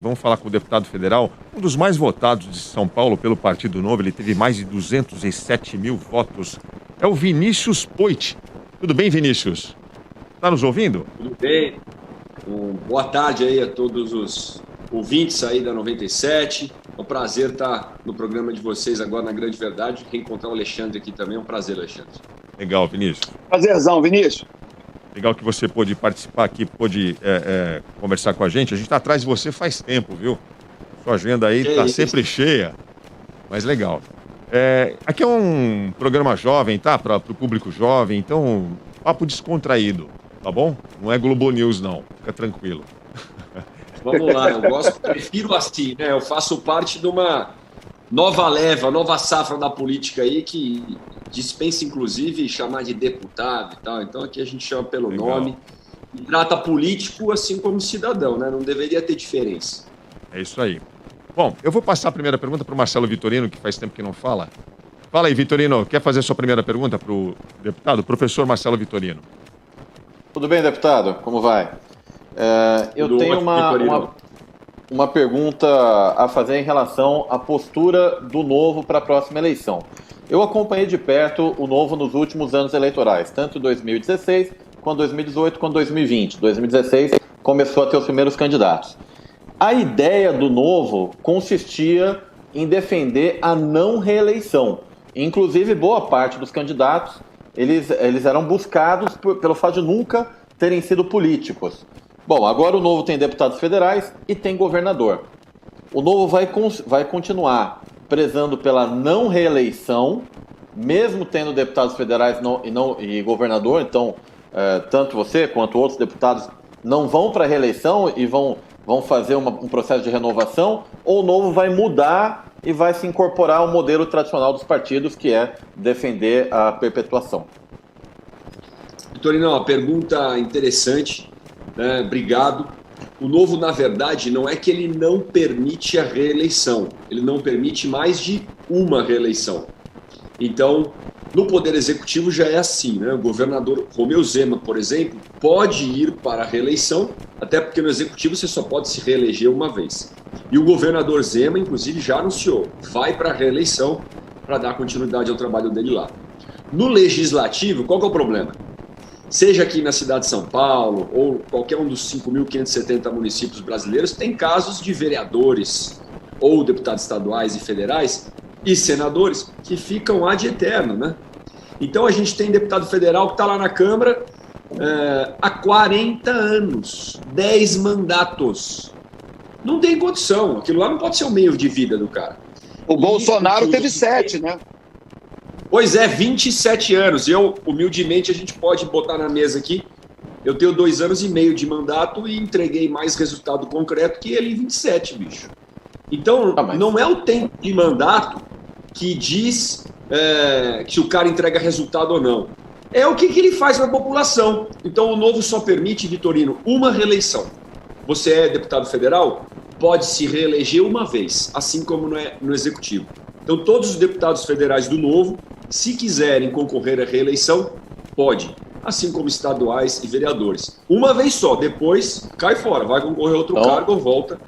Vamos falar com o deputado federal, um dos mais votados de São Paulo pelo Partido Novo. Ele teve mais de 207 mil votos. É o Vinícius Poit. Tudo bem, Vinícius? Está nos ouvindo? Tudo bem. Boa tarde aí a todos os ouvintes aí da 97. É um prazer estar no programa de vocês agora na Grande Verdade. Reencontrar o Alexandre aqui também. É um prazer, Alexandre. Legal, Vinícius. Prazerzão, Vinícius. Legal que você pôde participar aqui, pôde conversar com a gente. A gente está atrás de você faz tempo, viu? Sua agenda aí está sempre cheia, mas legal. Aqui é um programa jovem, tá? Para o público jovem, então, papo descontraído, tá bom? Não é Globo News, não. Fica tranquilo. Vamos lá, prefiro assim, né? Eu faço parte de uma nova leva, nova safra da política aí que dispensa, inclusive, chamar de deputado e tal. Então, aqui a gente chama pelo nome e trata político assim como cidadão, né? Não deveria ter diferença. É isso aí. Bom, eu vou passar a primeira pergunta para o Marcelo Vitorino, que faz tempo que não fala. Fala aí, Vitorino, quer fazer a sua primeira pergunta para o deputado? Professor Marcelo Vitorino. Tudo bem, deputado? Como vai? Eu tenho uma pergunta a fazer em relação à postura do Novo para a próxima eleição. Eu acompanhei de perto o Novo nos últimos anos eleitorais, tanto 2016, quanto 2018, quanto 2020. 2016 começou a ter os primeiros candidatos. A ideia do Novo consistia em defender a não reeleição. Inclusive, boa parte dos candidatos, eles eram buscados pelo fato de nunca terem sido políticos. Bom, agora o Novo tem deputados federais e tem governador. O Novo vai continuar prezando pela não reeleição, mesmo tendo deputados federais e governador. Então, tanto você quanto outros deputados não vão para a reeleição e vão fazer um processo de renovação, ou o Novo vai mudar e vai se incorporar ao modelo tradicional dos partidos, que é defender a perpetuação. Vitorino, uma pergunta interessante, né? Obrigado. O Novo, na verdade, não é que ele não permite a reeleição, ele não permite mais de uma reeleição. Então, no Poder Executivo já é assim, né? O governador Romeu Zema, por exemplo, pode ir para a reeleição, até porque no Executivo você só pode se reeleger uma vez. E o governador Zema, inclusive, já anunciou, vai para a reeleição para dar continuidade ao trabalho dele lá. No Legislativo, qual que é o problema? Seja aqui na cidade de São Paulo ou qualquer um dos 5.570 municípios brasileiros, tem casos de vereadores ou deputados estaduais e federais e senadores que ficam ad eterno, né? Então a gente tem deputado federal que está lá na Câmara há 40 anos, 10 mandatos. Não tem condição, aquilo lá não pode ser o meio de vida do cara. O Bolsonaro teve 7, né? Pois é, 27 anos. Eu, humildemente, a gente pode botar na mesa aqui. Eu tenho 2 anos e meio de mandato e entreguei mais resultado concreto que ele em 27, bicho. Então, não é o tempo de mandato que diz que o cara entrega resultado ou não. É o que ele faz na população. Então, o Novo só permite, Vitorino, uma reeleição. Você é deputado federal, pode se reeleger uma vez, assim como no Executivo. Então, todos os deputados federais do Novo, se quiserem concorrer à reeleição, pode, assim como estaduais e vereadores. Uma vez só, depois cai fora, vai concorrer a outro cargo ou volta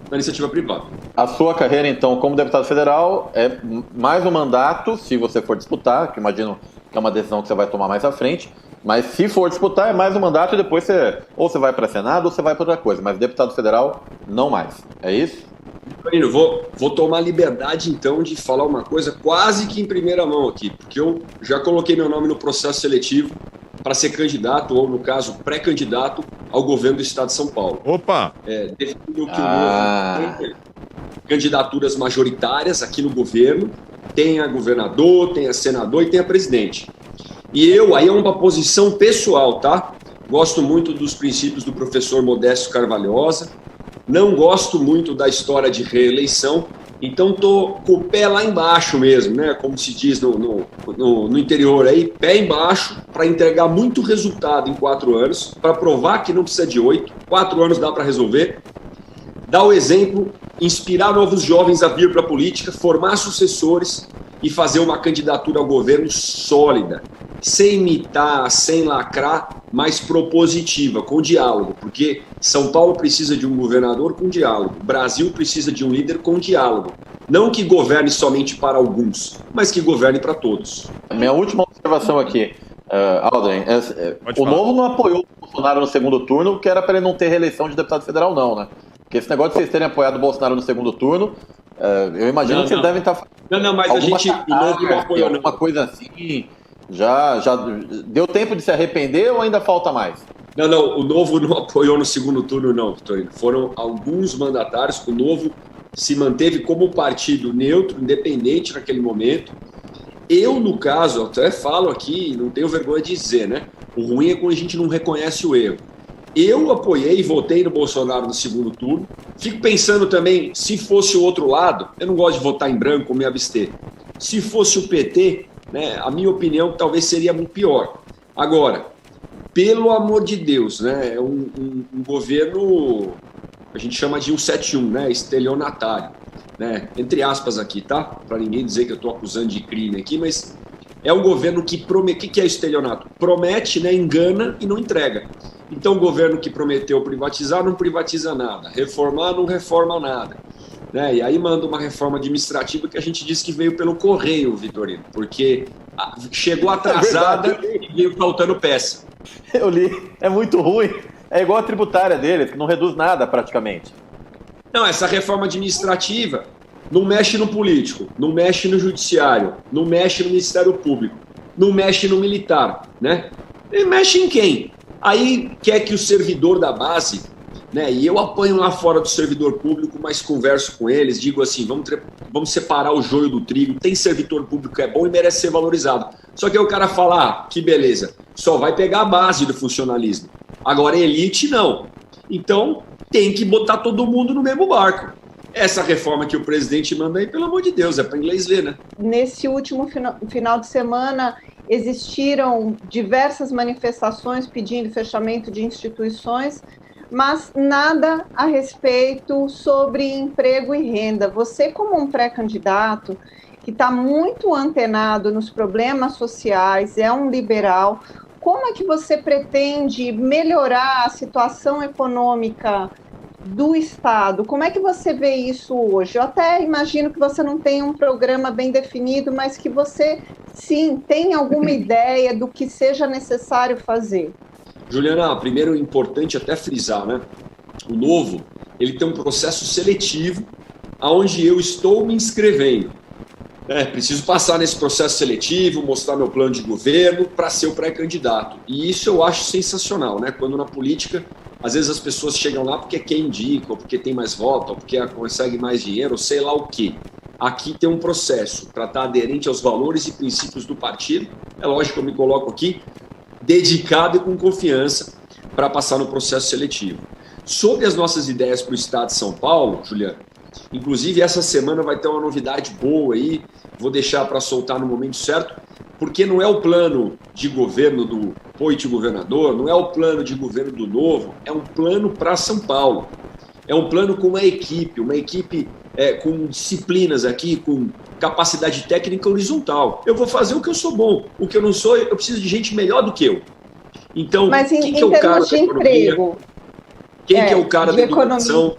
na iniciativa privada. A sua carreira, então, como deputado federal, é mais um mandato, se você for disputar, que imagino que é uma decisão que você vai tomar mais à frente, mas se for disputar, é mais um mandato e depois você vai para Senado ou você vai para outra coisa, mas deputado federal, não mais. É isso? Vitorino, vou tomar liberdade, então, de falar uma coisa quase que em primeira mão aqui, porque eu já coloquei meu nome no processo seletivo para ser candidato, ou, no caso, pré-candidato ao governo do Estado de São Paulo. Opa! Definiu que o Novo tem candidaturas majoritárias aqui no governo, tem a governador, tem a senador e tem a presidente. E aí é uma posição pessoal, tá? Gosto muito dos princípios do professor Modésto Carvalhosa, não gosto muito da história de reeleição, então tô com o pé lá embaixo mesmo, né? Como se diz no interior aí, pé embaixo, para entregar muito resultado em 4 anos, para provar que não precisa de 8, 4 anos dá para resolver, dar o exemplo, inspirar novos jovens a vir para a política, formar sucessores e fazer uma candidatura ao governo sólida, sem imitar, sem lacrar, mais propositiva, com diálogo, porque São Paulo precisa de um governador com diálogo, o Brasil precisa de um líder com diálogo. Não que governe somente para alguns, mas que governe para todos. A minha última observação aqui, Aldrin, o Novo não apoiou o Bolsonaro no segundo turno, que era para ele não ter reeleição de deputado federal, não, né? Porque esse negócio de vocês terem apoiado o Bolsonaro no segundo turno, eu imagino que vocês devem estar fazendo. Não, mas a gente o Novo não apoiou, alguma coisa assim. Já deu tempo de se arrepender ou ainda falta mais? Não, o Novo não apoiou no segundo turno, não, Vitorino. Foram alguns mandatários, o Novo se manteve como partido neutro, independente naquele momento. Eu, no caso, até falo aqui, não tenho vergonha de dizer, né? O ruim é quando a gente não reconhece o erro. Eu apoiei e votei no Bolsonaro no segundo turno. Fico pensando também, se fosse o outro lado, eu não gosto de votar em branco ou me abster. Se fosse o PT, né, a minha opinião talvez seria muito pior. Agora, pelo amor de Deus, né, é um governo, a gente chama de 171, né, estelionatário, né, entre aspas aqui, tá? Para ninguém dizer que eu estou acusando de crime aqui, mas é um governo que promete. O que é estelionato? Promete, né, engana e não entrega. Então, o governo que prometeu privatizar não privatiza nada, reformar não reforma nada. Né? E aí manda uma reforma administrativa que a gente diz que veio pelo correio, Vitorino, porque chegou atrasada e veio faltando peça. Eu li, é muito ruim. É igual a tributária deles, que não reduz nada praticamente. Não, essa reforma administrativa não mexe no político, não mexe no judiciário, não mexe no Ministério Público, não mexe no militar, né? E mexe em quem? Aí quer que o servidor da base, né? E eu apanho lá fora do servidor público, mas converso com eles, digo assim, vamos separar o joio do trigo, tem servidor público que é bom e merece ser valorizado. Só que aí o cara fala, que beleza, só vai pegar a base do funcionalismo. Agora elite não. Então tem que botar todo mundo no mesmo barco. Essa reforma que o presidente manda aí, pelo amor de Deus, é para inglês ver, né? Nesse último final de semana, existiram diversas manifestações pedindo fechamento de instituições, mas nada a respeito sobre emprego e renda. Você, como um pré-candidato, que está muito antenado nos problemas sociais, é um liberal, como é que você pretende melhorar a situação econômica do Estado? Como é que você vê isso hoje? Eu até imagino que você não tem um programa bem definido, mas que você, sim, tem alguma ideia do que seja necessário fazer. Juliana, primeiro é importante até frisar, né? O Novo, ele tem um processo seletivo onde eu estou me inscrevendo. Preciso passar nesse processo seletivo, mostrar meu plano de governo para ser o pré-candidato. E isso eu acho sensacional, né? Quando na política, às vezes as pessoas chegam lá porque quem indica, ou porque tem mais voto, ou porque consegue mais dinheiro, ou sei lá o quê. Aqui tem um processo para estar aderente aos valores e princípios do partido. É lógico que eu me coloco aqui dedicado e com confiança para passar no processo seletivo. Sobre as nossas ideias para o Estado de São Paulo, Juliana, inclusive essa semana vai ter uma novidade boa aí, vou deixar para soltar no momento certo, porque não é o plano de governo do Poit governador, não é o plano de governo do Novo, é um plano para São Paulo. É um plano com uma equipe com disciplinas aqui, com capacidade técnica horizontal. Eu vou fazer o que eu sou bom, o que eu não sou, eu preciso de gente melhor do que eu. Então, mas em termos de emprego, quem que é o cara da educação,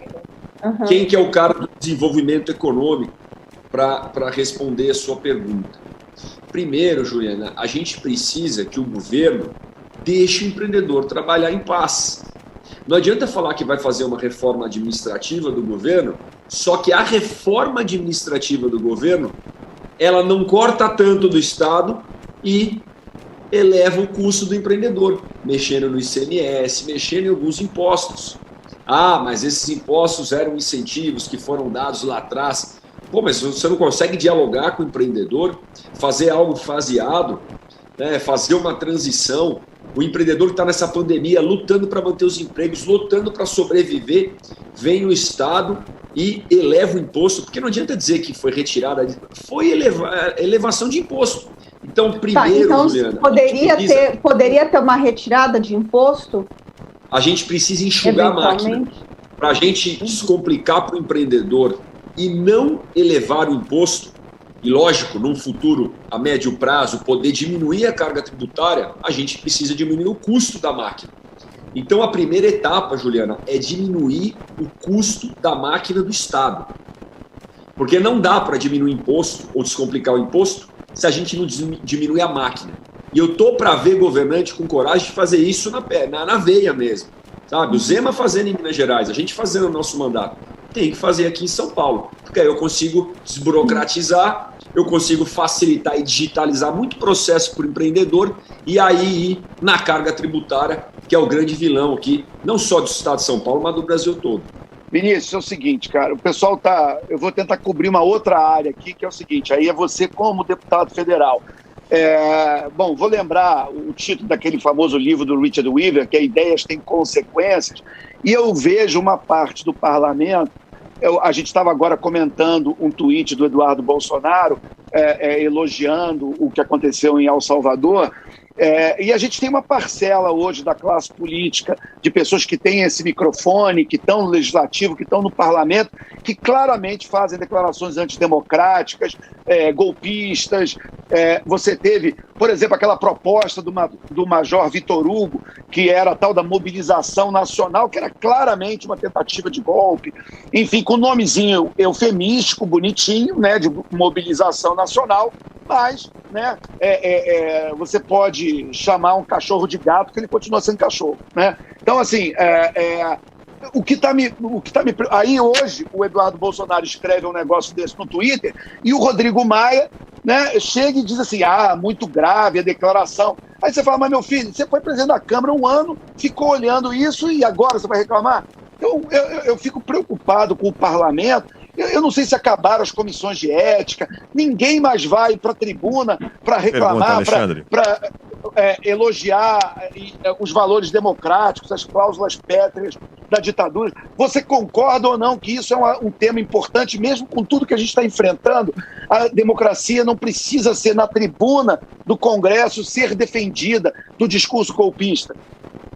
quem que é o cara do desenvolvimento econômico, para responder a sua pergunta. Primeiro, Juliana, a gente precisa que o governo deixe o empreendedor trabalhar em paz. Não adianta falar que vai fazer uma reforma administrativa do governo, só que a reforma administrativa do governo, ela não corta tanto do Estado e eleva o custo do empreendedor, mexendo no ICMS, mexendo em alguns impostos. Ah, mas esses impostos eram incentivos que foram dados lá atrás. Pô, mas você não consegue dialogar com o empreendedor, fazer algo faseado, né, fazer uma transição. O empreendedor que está nessa pandemia lutando para manter os empregos, lutando para sobreviver, vem o Estado e eleva o imposto, porque não adianta dizer que foi retirada, foi elevação de imposto. Então, primeiro, Juliana, poderia ter uma retirada de imposto? A gente precisa enxugar a máquina para a gente descomplicar para o empreendedor e não elevar o imposto. e lógico, num futuro a médio prazo, poder diminuir a carga tributária, a gente precisa diminuir o custo da máquina. Então, a primeira etapa, Juliana, é diminuir o custo da máquina do Estado. Porque não dá para diminuir o imposto ou descomplicar o imposto se a gente não diminuir a máquina. E eu tô para ver governante com coragem de fazer isso na veia mesmo. Sabe? O Zema fazendo em Minas Gerais, a gente fazendo o nosso mandato. Tem que fazer aqui em São Paulo. Porque aí eu consigo desburocratizar, eu consigo facilitar e digitalizar muito processo para o empreendedor e aí ir na carga tributária, que é o grande vilão aqui, não só do estado de São Paulo, mas do Brasil todo. Vinícius, é o seguinte, cara, o pessoal tá... Eu vou tentar cobrir uma outra área aqui, que é o seguinte, aí é você como deputado federal. Bom, vou lembrar o título daquele famoso livro do Richard Weaver, que é Ideias Têm Consequências, e eu vejo uma parte do parlamento, a gente estava agora comentando um tweet do Eduardo Bolsonaro, elogiando o que aconteceu em El Salvador, e a gente tem uma parcela hoje da classe política, de pessoas que têm esse microfone, que estão no legislativo, que estão no parlamento, que claramente fazem declarações antidemocráticas, golpistas. Você teve, por exemplo, aquela proposta do Major Vitor Hugo, que era a tal da mobilização nacional, que era claramente uma tentativa de golpe, enfim, com um nomezinho eufemístico, bonitinho, né, de mobilização nacional, mas, né, você pode chamar um cachorro de gato, que ele continua sendo cachorro, né? Então, assim, o que tá me... Aí hoje o Eduardo Bolsonaro escreve um negócio desse no Twitter e o Rodrigo Maia, né, chega e diz assim, muito grave a declaração. Aí você fala, mas meu filho, você foi presidente da Câmara um ano, ficou olhando isso e agora você vai reclamar? Então, eu fico preocupado com o parlamento. Eu não sei se acabaram as comissões de ética, ninguém mais vai para a tribuna para reclamar, para elogiar os valores democráticos, as cláusulas pétreas da ditadura. Você concorda ou não que isso é um tema importante, mesmo com tudo que a gente está enfrentando? A democracia não precisa ser na tribuna do Congresso, ser defendida do discurso golpista.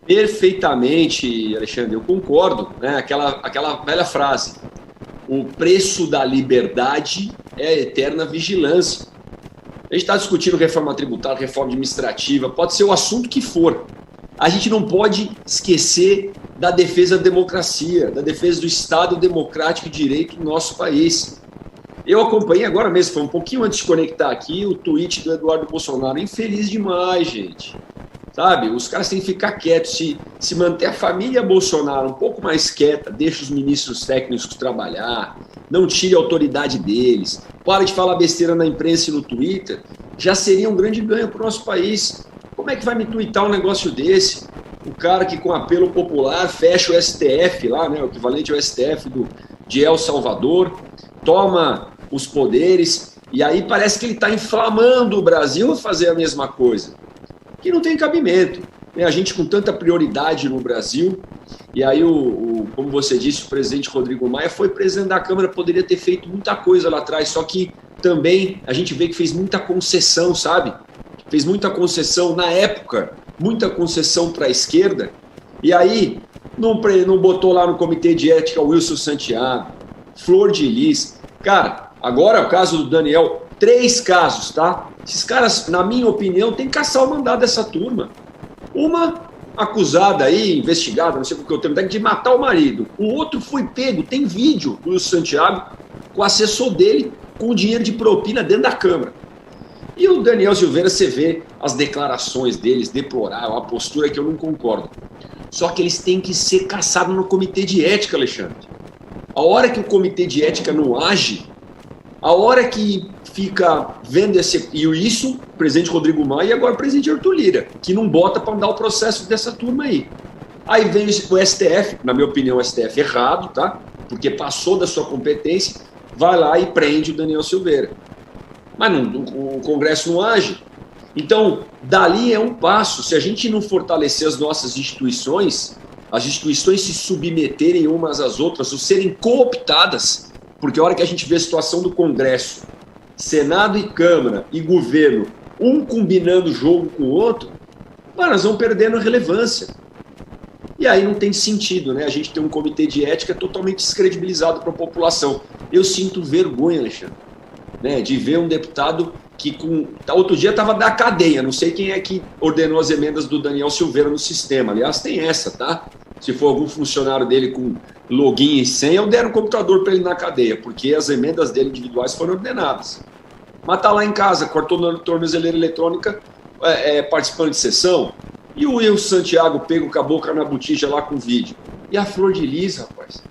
Perfeitamente, Alexandre, eu concordo, né? Aquela velha frase, o preço da liberdade é a eterna vigilância. A gente está discutindo reforma tributária, reforma administrativa, pode ser o assunto que for. A gente não pode esquecer da defesa da democracia, da defesa do Estado democrático e direito do nosso país. Eu acompanhei agora mesmo, foi um pouquinho antes de conectar aqui, o tweet do Eduardo Bolsonaro. Infeliz demais, gente. Sabe, os caras têm que ficar quietos, se manter a família Bolsonaro um pouco mais quieta, deixa os ministros técnicos trabalhar, não tire a autoridade deles, para de falar besteira na imprensa e no Twitter, já seria um grande ganho para o nosso país. Como é que vai me tuitar um negócio desse? O cara que com apelo popular fecha o STF lá, né, o equivalente ao STF de El Salvador, toma os poderes, e aí parece que ele está inflamando o Brasil a fazer a mesma coisa. Que não tem cabimento. A gente com tanta prioridade no Brasil, e aí, como você disse, o presidente Rodrigo Maia foi presidente da Câmara, poderia ter feito muita coisa lá atrás, só que também a gente vê que fez muita concessão, sabe? Fez muita concessão na época, muita concessão para a esquerda, e aí não botou lá no Comitê de Ética o Wilson Santiago, Flor de Lis. Cara, agora o caso do Daniel, 3 casos, tá? Esses caras, na minha opinião, tem que caçar o mandato dessa turma. Uma acusada aí, investigada, não sei por que o termo técnico, de matar o marido. O outro foi pego, tem vídeo do Wilson Santiago com o assessor dele com dinheiro de propina dentro da Câmara. E o Daniel Silveira, você vê as declarações deles, deplorável, uma postura que eu não concordo. Só que eles têm que ser caçados no Comitê de Ética, Alexandre. A hora que o Comitê de Ética não age, a hora que fica vendo isso, o presidente Rodrigo Maia e agora o presidente Arthur Lira, que não bota para andar o processo dessa turma aí. Aí vem o STF, na minha opinião, o STF errado, tá? Porque passou da sua competência, vai lá e prende o Daniel Silveira. Mas o Congresso não age. Então, dali é um passo. Se a gente não fortalecer as nossas instituições, as instituições se submeterem umas às outras, ou serem cooptadas, porque a hora que a gente vê a situação do Congresso, Senado e Câmara e governo, um combinando o jogo com o outro, nós vamos perdendo a relevância. E aí não tem sentido, né? A gente tem um comitê de ética totalmente descredibilizado para a população. Eu sinto vergonha, Alexandre. né, de ver um deputado que outro dia estava da cadeia, não sei quem é que ordenou as emendas do Daniel Silveira no sistema, aliás tem essa, tá? Se for algum funcionário dele com login e senha, eu der um computador para ele na cadeia, porque as emendas dele individuais foram ordenadas. Mas tá lá em casa, cortou a tornozeleira eletrônica, participando de sessão, e o Will Santiago pega com a boca na botija lá com vídeo. E a Flor de Lis, rapaz,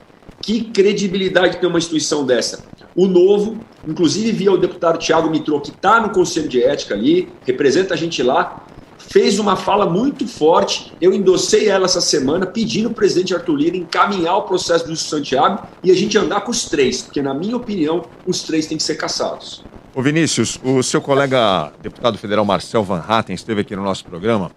que credibilidade tem uma instituição dessa? O Novo, inclusive via o deputado Thiago Mitrô, que está no Conselho de Ética ali, representa a gente lá, fez uma fala muito forte, eu endossei ela essa semana, pedindo ao presidente Arthur Lira encaminhar o processo do Wilson Santiago e a gente andar com os três, porque na minha opinião, os três têm que ser cassados. Ô Vinícius, o seu colega deputado federal Marcel Van Hatten esteve aqui no nosso programa.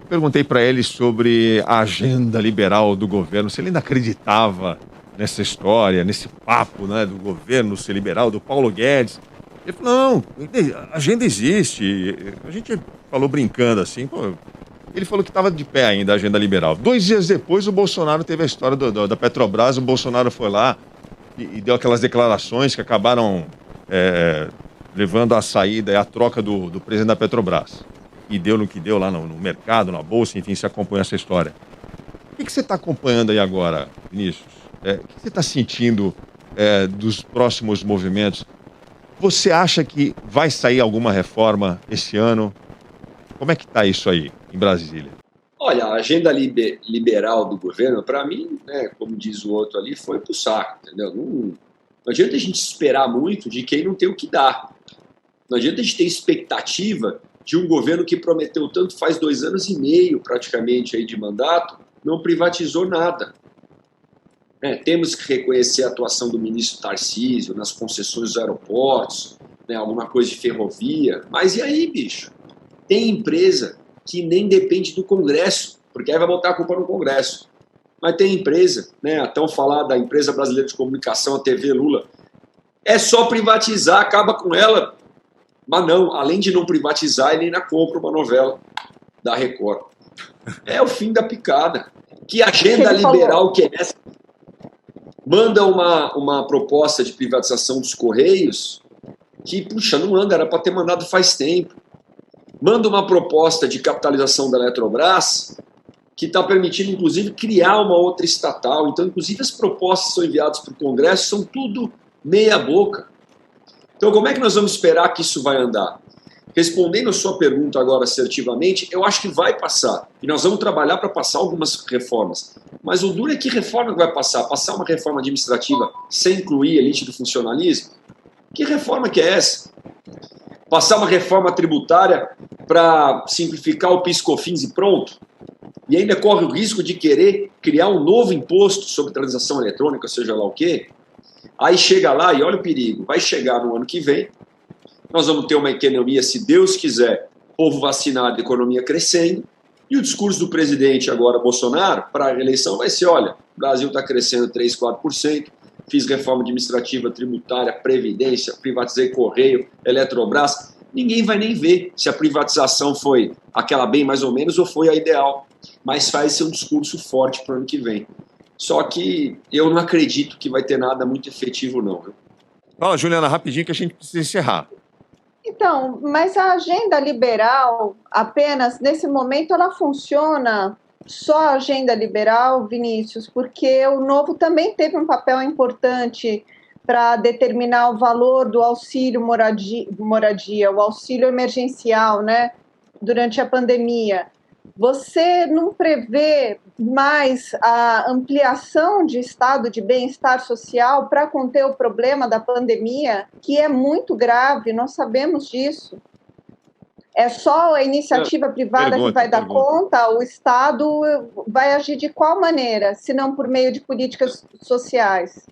Perguntei para ele sobre a agenda liberal do governo, se ele ainda acreditava nessa história, nesse papo, né, do governo ser liberal, do Paulo Guedes. Ele falou, não, a agenda existe. A gente falou brincando assim, pô, ele falou que estava de pé ainda a agenda liberal. 2 dias depois o Bolsonaro teve a história da Petrobras, o Bolsonaro foi lá e deu aquelas declarações que acabaram levando à saída e à troca do presidente da Petrobras. E deu no que deu lá no mercado, na bolsa, enfim, se acompanha essa história. O que você está acompanhando aí agora, Vinícius? O que você está sentindo dos próximos movimentos? Você acha que vai sair alguma reforma esse ano? Como é que está isso aí em Brasília? Olha, a agenda liberal do governo, para mim, né, como diz o outro ali, foi pro saco, entendeu? Não adianta a gente esperar muito de quem não tem o que dar. Não adianta a gente ter expectativa de um governo que prometeu tanto faz 2 anos e meio, praticamente, aí de mandato, não privatizou nada. Temos que reconhecer a atuação do ministro Tarcísio nas concessões dos aeroportos, né, alguma coisa de ferrovia, mas e aí, bicho? Tem empresa que nem depende do Congresso, porque aí vai botar a culpa no Congresso. Mas tem empresa, né, a tão falar da Empresa Brasileira de Comunicação, a TV Lula, é só privatizar, acaba com ela. Mas não, além de não privatizar, ele ainda compra uma novela da Record. É o fim da picada. Que agenda liberal que é essa? Manda uma proposta de privatização dos Correios que, puxa, não anda, era para ter mandado faz tempo. Manda uma proposta de capitalização da Eletrobras que está permitindo, inclusive, criar uma outra estatal. Então, inclusive, as propostas que são enviadas para o Congresso são tudo meia boca. Então, como é que nós vamos esperar que isso vai andar? Respondendo a sua pergunta agora assertivamente, eu acho que vai passar. E nós vamos trabalhar para passar algumas reformas. Mas o duro é que reforma que vai passar? Passar uma reforma administrativa sem incluir a elite do funcionalismo? Que reforma que é essa? Passar uma reforma tributária para simplificar o PIS/COFINS e pronto? E ainda corre o risco de querer criar um novo imposto sobre transação eletrônica, seja lá o quê? Aí chega lá e olha o perigo, vai chegar no ano que vem, nós vamos ter uma economia, se Deus quiser, povo vacinado, economia crescendo, e o discurso do presidente agora, Bolsonaro, para a reeleição vai ser, olha, o Brasil está crescendo 3%, 4%, fiz reforma administrativa, tributária, previdência, privatizei Correio, Eletrobras, ninguém vai nem ver se a privatização foi aquela bem mais ou menos ou foi a ideal, mas faz ser um discurso forte para o ano que vem. Só que eu não acredito que vai ter nada muito efetivo, não. Viu? Fala, Juliana, rapidinho que a gente precisa encerrar. Então, mas a agenda liberal, apenas, nesse momento, ela funciona só a agenda liberal, Vinícius, porque o Novo também teve um papel importante para determinar o valor do auxílio moradia, o auxílio emergencial, né, durante a pandemia. Você não prevê mais a ampliação de estado de bem-estar social para conter o problema da pandemia, que é muito grave, nós sabemos disso. É só a iniciativa privada que vai dar conta, o Estado vai agir de qual maneira, se não por meio de políticas sociais?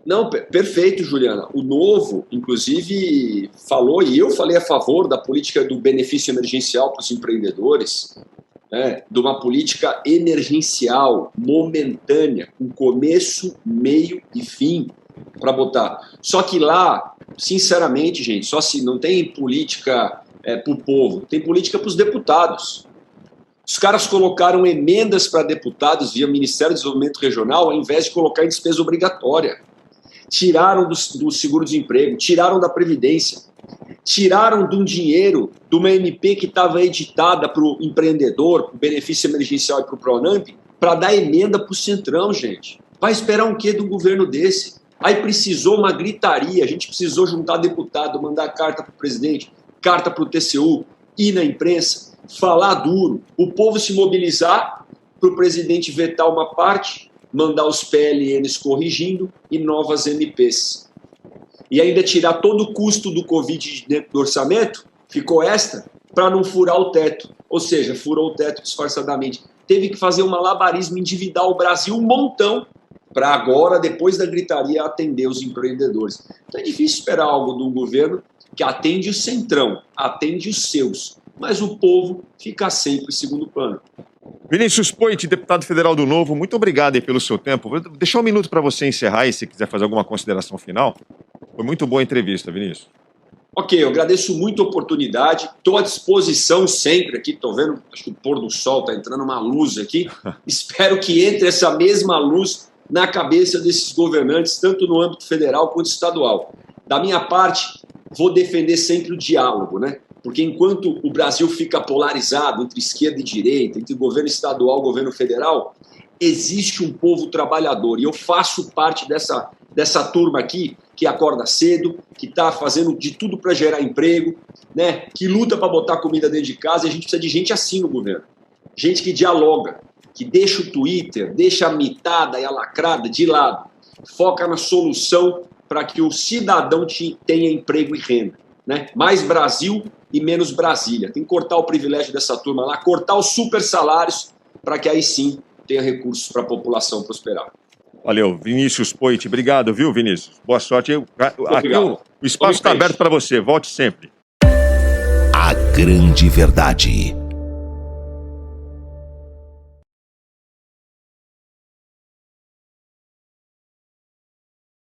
Não, perfeito, Juliana. O Novo, inclusive, falou, e eu falei a favor da política do benefício emergencial para os empreendedores, de uma política emergencial, momentânea, com começo, meio e fim, para botar. Só que lá, sinceramente, gente, só se não tem política para o povo, tem política para os deputados. Os caras colocaram emendas para deputados via Ministério do Desenvolvimento Regional, ao invés de colocar em despesa obrigatória. tiraram do seguro-desemprego, tiraram da Previdência, tiraram de um dinheiro de uma MP que estava editada para o empreendedor, para o benefício emergencial e para o Pronamp, para dar emenda para o Centrão, gente. Vai esperar um quê de um governo desse? Aí precisou uma gritaria, a gente precisou juntar deputado, mandar carta para o presidente, carta para o TCU, ir na imprensa, falar duro, o povo se mobilizar para o presidente vetar uma parte, mandar os PLNs corrigindo e novas MPs. E ainda tirar todo o custo do Covid dentro do orçamento, ficou extra, para não furar o teto. Ou seja, furou o teto disfarçadamente. Teve que fazer um malabarismo, endividar o Brasil um montão, para agora, depois da gritaria, atender os empreendedores. Então é difícil esperar algo de um governo que atende o Centrão, atende os seus, mas o povo fica sempre em segundo plano. Vinícius Poit, deputado federal do Novo, muito obrigado aí pelo seu tempo. Vou deixar um minuto para você encerrar e se quiser fazer alguma consideração final. Foi muito boa a entrevista, Vinícius. Ok, eu agradeço muito a oportunidade, estou à disposição sempre aqui, estou vendo, acho que o pôr do sol está entrando uma luz aqui, espero que entre essa mesma luz na cabeça desses governantes, tanto no âmbito federal quanto estadual. Da minha parte, vou defender sempre o diálogo, né? Porque enquanto o Brasil fica polarizado entre esquerda e direita, entre governo estadual e governo federal, existe um povo trabalhador. E eu faço parte dessa turma aqui, que acorda cedo, que está fazendo de tudo para gerar emprego, né? Que luta para botar comida dentro de casa, e a gente precisa de gente assim no governo. Gente que dialoga, que deixa o Twitter, deixa a mitada e a lacrada de lado, foca na solução para que o cidadão tenha emprego e renda. Né? Mais Brasil e menos Brasília. Tem que cortar o privilégio dessa turma lá, cortar os super salários para que aí sim tenha recursos para a população prosperar. Valeu, Vinícius Poit. Obrigado, viu, Vinícius? Boa sorte. Aqui o espaço está aberto para você. Volte sempre. A grande verdade.